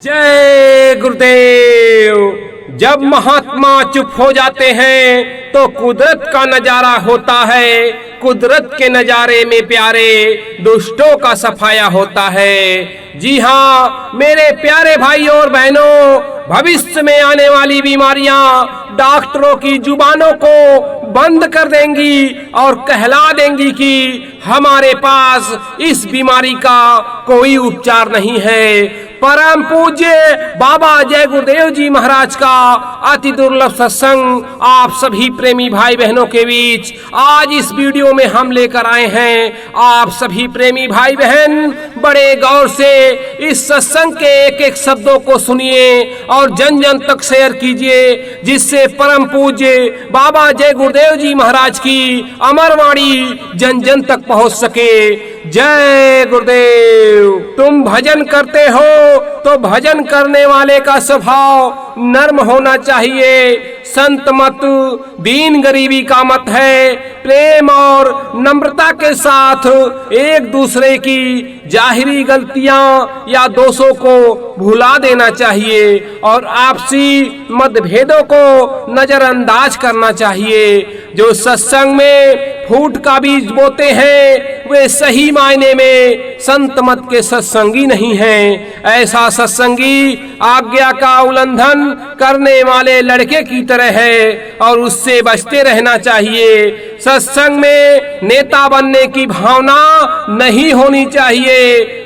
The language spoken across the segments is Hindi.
जय गुरुदेव। जब महात्मा चुप हो जाते हैं तो कुदरत का नजारा होता है। कुदरत के नजारे में प्यारे दुष्टों का सफाया होता है। जी हाँ मेरे प्यारे भाइयों और बहनों, भविष्य में आने वाली बीमारियां डॉक्टरों की जुबानों को बंद कर देंगी और कहला देंगी कि हमारे पास इस बीमारी का कोई उपचार नहीं है। परम पूज्य बाबा जय गुरुदेव जी महाराज का अति दुर्लभ सत्संग आप सभी प्रेमी भाई बहनों के बीच आज इस वीडियो में हम लेकर आए हैं। आप सभी प्रेमी भाई बहन बड़े गौर से इस सत्संग के एक एक शब्दों को सुनिए और जन जन तक शेयर कीजिए, जिससे परम पूज्य बाबा जय गुरुदेव जी महाराज की अमर वाणी जन जन तक पहुंच सके। जय गुरुदेव। तुम भजन करते हो तो भजन करने वाले का स्वभाव नर्म होना चाहिए। संत मत दीन गरीबी का मत है। प्रेम और नम्रता के साथ एक दूसरे की जाहिरी गलतियां या दोषों को भुला देना चाहिए और आपसी मतभेदों को नजरअंदाज करना चाहिए। जो सत्संग में फूट का बीज बोते हैं वे सही मायने में संत मत के सत्संगी नहीं हैं। ऐसा सत्संगी आज्ञा का उल्लंघन करने वाले लड़के की तरह है और उससे बचते रहना चाहिए। सत्संग में नेता बनने की भावना नहीं होनी चाहिए।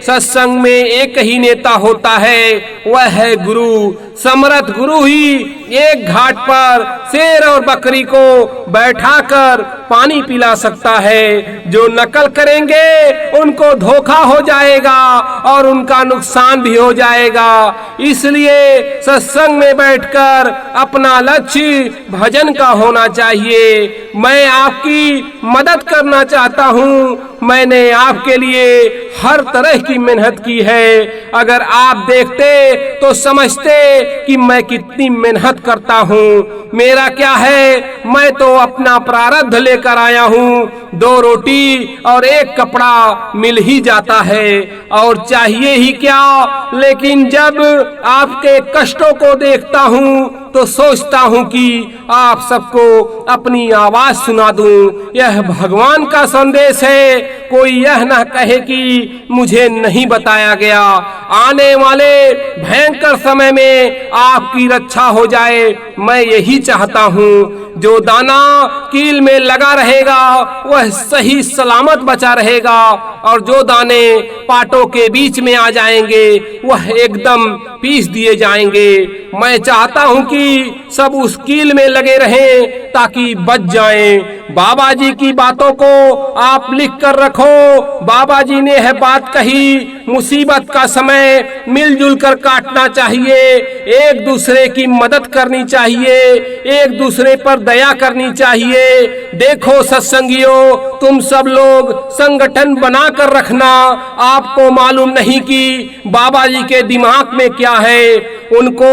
सत्संग में एक ही नेता होता है, वह है गुरु। समर्थ गुरु ही एक घाट पर शेर और बकरी को बैठाकर पानी पिला सकता है। जो नकल करेंगे उनको धोखा हो जाएगा और उनका नुकसान भी हो जाएगा। इसलिए सत्संग में बैठकर अपना लक्ष्य भजन का होना चाहिए। मैं आपकी मदद करना चाहता हूँ। मैंने आपके लिए हर तरह की मेहनत की है। अगर आप देखते तो समझते कि मैं कितनी मेहनत करता हूँ। मेरा क्या है, मैं तो अपना प्रारब्ध लेकर आया हूँ। 2 रोटी और 1 कपड़ा मिल ही जाता है और चाहिए ही क्या। लेकिन जब आपके कष्टों को देखता हूँ तो सोचता हूँ कि आप सबको अपनी आवाज सुना दूं। यह भगवान का संदेश है। कोई यह न कहे कि मुझे नहीं बताया गया। आने वाले भयंकर समय में आपकी रक्षा हो जाए, मैं यही चाहता हूँ। जो दाना कील में लगा रहेगा वह सही सलामत बचा रहेगा और जो दाने पाटों के बीच में आ जाएंगे वह एकदम पीस दिए जाएंगे। मैं चाहता हूं कि सब उस कील में लगे रहें ताकि बच जाएं। बाबा जी की बातों को आप लिख कर रखो। बाबा जी ने यह बात कही, मुसीबत का समय मिलजुल कर काटना चाहिए। एक दूसरे की मदद करनी चाहिए, एक दूसरे पर दया करनी चाहिए। देखो सत्संगियों, तुम सब लोग संगठन बना कर रखना। आपको मालूम नहीं कि बाबा जी के दिमाग में क्या है, उनको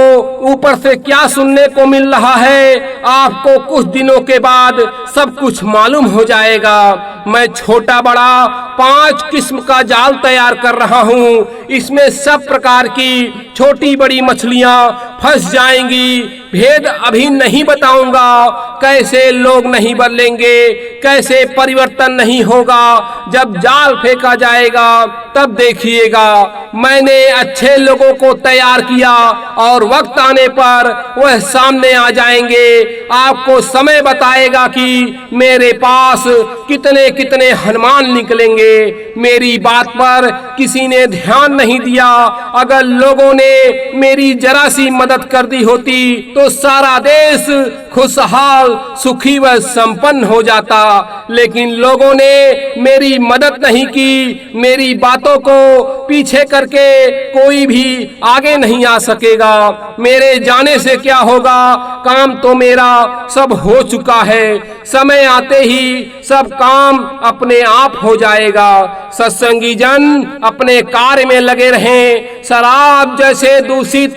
ऊपर से क्या सुनने को मिल रहा है। आपको कुछ दिनों के बाद सब कुछ मालूम हो जाएगा। मैं छोटा बड़ा 5 किस्म का जाल तैयार कर रहा हूँ। इसमें सब प्रकार की छोटी बड़ी मछलियाँ फंस जाएंगी। भेद अभी नहीं बताऊंगा। कैसे लोग नहीं बदलेंगे, कैसे परिवर्तन नहीं होगा। जब जाल फेंका जाएगा तब देखिएगा। मैंने अच्छे लोगों को तैयार किया और वक्त आने पर वह सामने आ जाएंगे। आपको समय बताएगा कि मेरे पास कितने कितने हनुमान निकलेंगे। मेरी बात पर किसी ने ध्यान नहीं दिया। अगर लोगों ने मेरी जरा सी मदद कर दी होती तो सारा देश खुशहाल सुखी व संपन्न हो जाता। लेकिन लोगों ने मेरी मदद नहीं की। मेरी बातों को पीछे करके कोई भी आगे नहीं आ सकेगा। मेरे जाने से क्या होगा, काम तो मेरा सब हो चुका है। समय आते ही सब काम अपने आप हो जाएगा। सत्संगी जन अपने कार्य में लगे रहें। शराब जैसे दूषित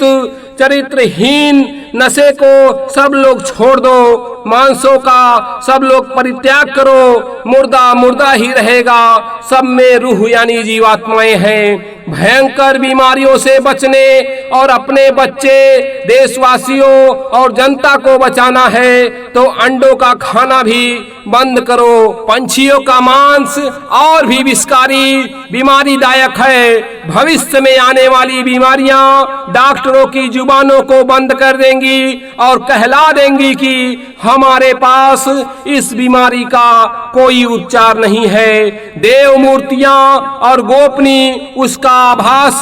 चरित्रहीन नशे को सब लोग छोड़ दो। मांसों का सब लोग परित्याग करो। मुर्दा मुर्दा ही रहेगा। सब में रूह यानी जीवात्माएं हैं। भयंकर बीमारियों से बचने और अपने बच्चे, देशवासियों और जनता को बचाना है तो अंडों का खाना भी बंद करो। पंछियों का मांस और भी विषकारी बीमारीदायक है। भविष्य में आने वाली बीमारियां डॉक्टरों की जुबानों को बंद कर देंगी और कहला देंगी कि हमारे पास इस बीमारी का कोई उपचार नहीं है। देव मूर्तियां और गोपनीय उसका आभास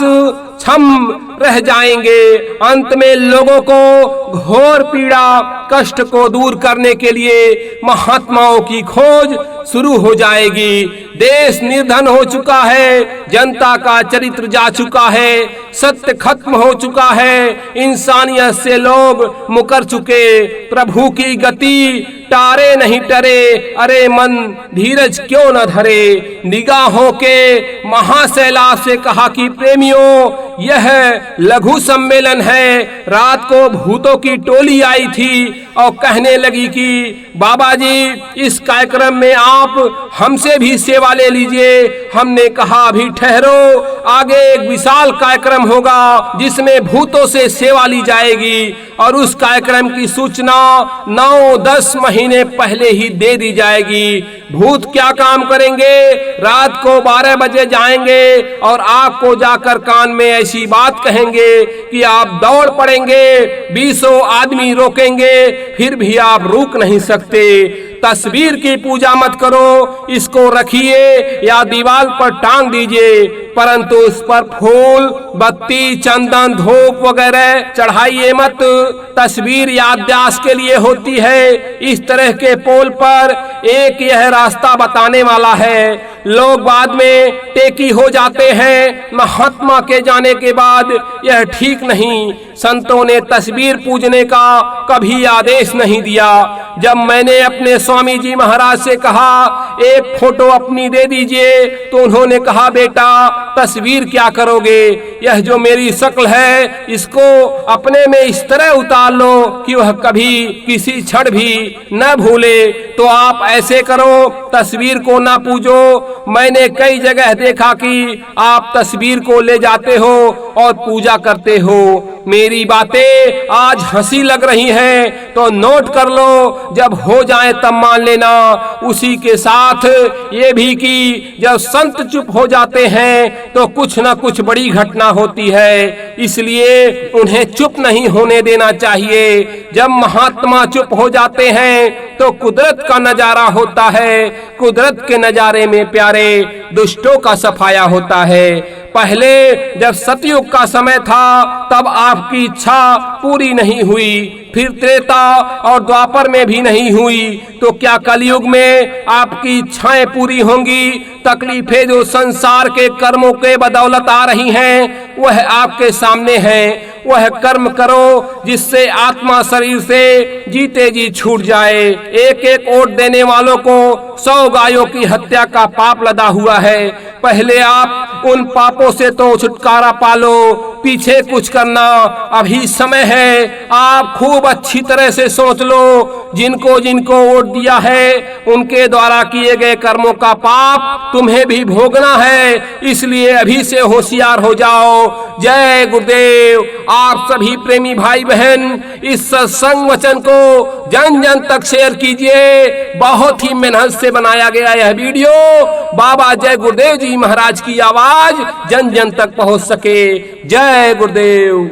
छम रह जाएंगे। अंत में लोगों को घोर पीड़ा कष्ट को दूर करने के लिए महात्माओं की खोज शुरू हो जाएगी। देश निर्धन हो चुका है, जनता का चरित्र जा चुका है, सत्य खत्म हो चुका है, इंसानियत से लोग मुकर चुके। प्रभु की गति टारे नहीं टरे, अरे मन धीरज क्यों न धरे। निगाहों के महासैलाब से कहा कि प्रेमियों, यह लघु सम्मेलन है। रात को भूतों की टोली आई थी और कहने लगी कि बाबा जी, इस कार्यक्रम में आप हमसे भी सेवा ले लीजिए। हमने कहा अभी ठहरो, आगे एक विशाल कार्यक्रम होगा जिसमें भूतों से सेवा ली जाएगी और उस कार्यक्रम की सूचना 9-10 महीने पहले ही दे दी जाएगी। भूत क्या काम करेंगे? रात को 12 बजे जाएंगे और आपको जाकर कान में ऐसी बात कहेंगे कि आप दौड़ पड़ेंगे। 20 आदमी रोकेंगे, फिर भी आप रुक नहीं सकते। तस्वीर की पूजा मत करो, इसको रखिए या दीवार पर टांग दीजिए, परंतु उस पर फूल, बत्ती, चंदन, धूप वगैरह चढ़ाइए मत। तस्वीर याददाश्त के लिए होती है। इस तरह के पोल पर एक यह रास्ता बताने वाला है। लोग बाद में टेकी हो जाते हैं। महात्मा के जाने के बाद यह ठीक नहीं। संतों ने तस्वीर पूजने का कभी आदेश नहीं दिया। जब मैंने अपने स्वामी जी महाराज से कहा एक फोटो अपनी दे दीजिए, तो उन्होंने कहा बेटा तस्वीर क्या करोगे? यह जो मेरी शक्ल है इसको अपने में इस तरह उतार लो कि वह कभी किसी क्षण भी न भूले। तो आप ऐसे करो, तस्वीर को ना पूजो। मैंने कई जगह देखा कि आप तस्वीर को ले जाते हो और पूजा करते हो। मेरी बातें आज हंसी लग रही हैं तो नोट कर लो, जब हो जाए तब मान लेना। उसी के साथ ये भी कि जब संत चुप हो जाते हैं तो कुछ न कुछ बड़ी घटना होती है, इसलिए उन्हें चुप नहीं होने देना चाहिए। जब महात्मा चुप हो जाते हैं तो कुदरत का नजारा होता है। कुदरत के नजारे में प्यारे दुष्टों का सफाया होता है। पहले जब सतयुग का समय था तब आपकी इच्छा पूरी नहीं हुई, फिर त्रेता और द्वापर में भी नहीं हुई, तो क्या कलयुग में आपकी इच्छाएं पूरी होंगी? तकलीफें जो संसार के कर्मों के बदौलत आ रही हैं वह आपके सामने है। वह कर्म करो जिससे आत्मा शरीर से जीते जी छूट जाए। एक एक वोट देने वालों को 100 गायों की हत्या का पाप लदा हुआ है। पहले आप उन पापों से तो छुटकारा पालो, पीछे कुछ करना अभी समय है। आप खूब अच्छी तरह से सोच लो, जिनको जिनको वोट दिया है उनके द्वारा किए गए कर्मों का पाप तुम्हें भी भोगना है, इसलिए अभी से होशियार हो जाओ। जय गुरुदेव। आप सभी प्रेमी भाई बहन इस सत्संग वचन को जन जन तक शेयर कीजिए। बहुत ही मेहनत से बनाया गया यह वीडियो बाबा जय गुरुदेव जी महाराज की आवाज जन जन तक पहुंच सके। जय गुरुदेव।